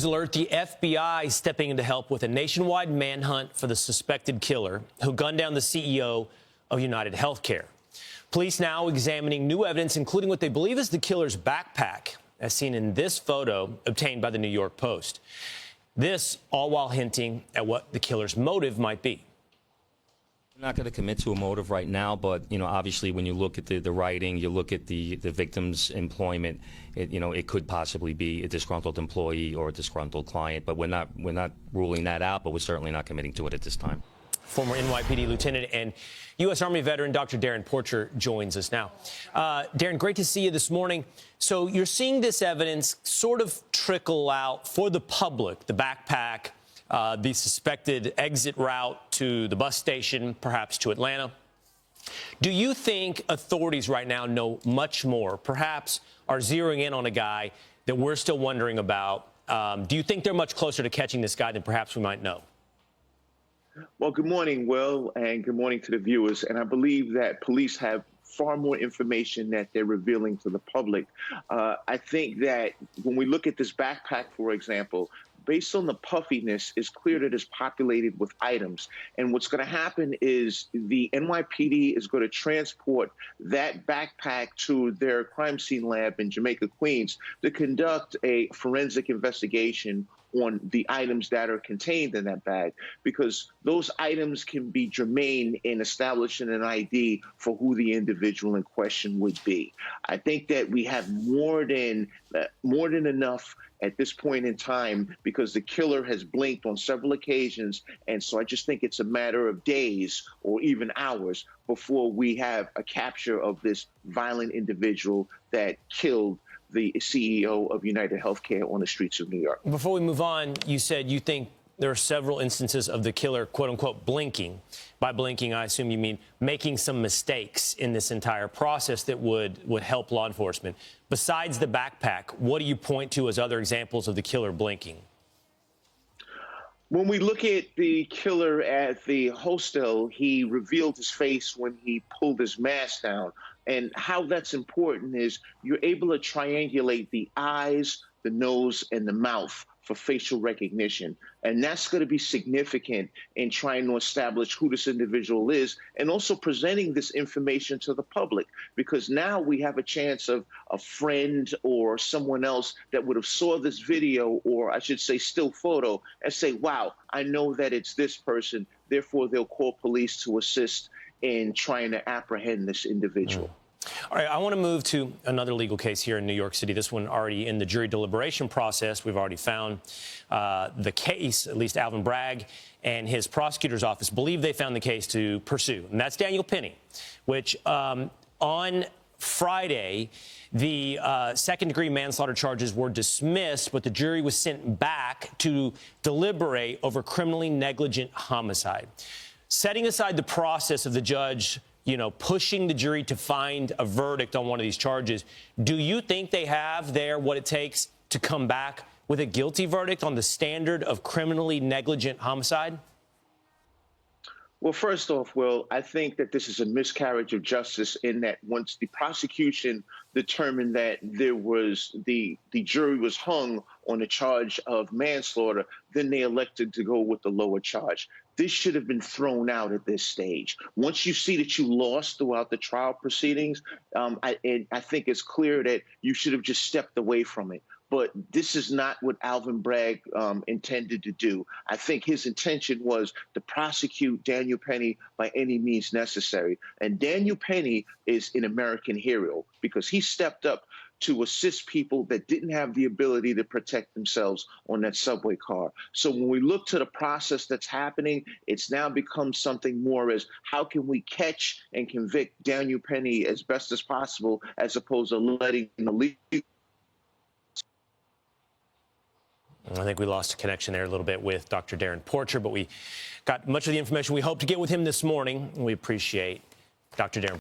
Alert: the FBI stepping in to help with a nationwide manhunt for the suspected killer who gunned down the CEO of UnitedHealthcare. Police now examining new evidence, including what they believe is the killer's backpack, as seen in this photo obtained by the New York Post. This all while hinting at what the killer's motive might be. I'm not going to commit to a motive right now, but obviously, when you look at the writing, you look at the victim's employment, it could possibly be a disgruntled employee or a disgruntled client. But we're not ruling that out, but we're certainly not committing to it at this time. Former NYPD lieutenant and U.S. Army veteran Dr. Darrin Porcher joins us now. Darrin, great to see you this morning. So you're seeing this evidence sort of trickle out for the public, the backpack, the suspected exit route to the bus station, perhaps to Atlanta. Do you think authorities right now know much more, perhaps are zeroing in on a guy that we're still wondering about? Do you think they're much closer to catching this guy than perhaps we might know? Well, good morning, Will, and good morning to the viewers. And I believe that police have far more information that they're revealing to the public. I think that when we look at this backpack, for example, based on the puffiness, it's clear that it's populated with items. And what's going to happen is the NYPD is going to transport that backpack to their crime scene lab in Jamaica, Queens, to conduct a forensic investigation on the items that are contained in that bag, because those items can be germane in establishing an ID for who the individual in question would be. I think that we have more than enough at this point in time, because the killer has blinked on several occasions. And so I just think it's a matter of days or even hours before we have a capture of this violent individual that killed the CEO of UnitedHealthcare on the streets of New York. Before we move on, you said you think there are several instances of the killer, quote unquote, blinking. By blinking, I assume you mean making some mistakes in this entire process that would help law enforcement. Besides the backpack, what do you point to as other examples of the killer blinking? When we look at the killer at the hostel, he revealed his face when he pulled his mask down. And how that's important is you're able to triangulate the eyes, the nose, and the mouth for facial recognition. And that's going to be significant in trying to establish who this individual is, and also presenting this information to the public, because now we have a chance of a friend or someone else that would have saw this video, or I should say still photo, and say, wow, I know that it's this person. Therefore, they'll call police to assist in trying to apprehend this individual. All right, I want to move to another legal case here in New York City. This one already in the jury deliberation process. We've already found the case, at least Alvin Bragg and his prosecutor's office believe they found the case to pursue. And that's Daniel Penny, which on Friday, the second-degree manslaughter charges were dismissed, but the jury was sent back to deliberate over criminally negligent homicide. Setting aside the process of the judge pushing the jury to find a verdict on one of these charges, do you think they have there what it takes to come back with a guilty verdict on the standard of criminally negligent homicide? Well, first off, Will, I think that this is a miscarriage of justice in that once the prosecution determined that there was the jury was hung on a charge of manslaughter, then they elected to go with the lower charge. This should have been thrown out at this stage. Once you see that you lost throughout the trial proceedings, I think it's clear that you should have just stepped away from it. But this is not what Alvin Bragg intended to do. I think his intention was to prosecute Daniel Penny by any means necessary. And Daniel Penny is an American hero because he stepped up to assist people that didn't have the ability to protect themselves on that subway car. So when we look to the process that's happening, it's now become something more as how can we catch and convict Daniel Penny as best as possible, as opposed to letting the legal. I think we lost a connection there a little bit with Dr. Darrin Porcher, but we got much of the information we hope to get with him this morning. We appreciate Dr. Darrin.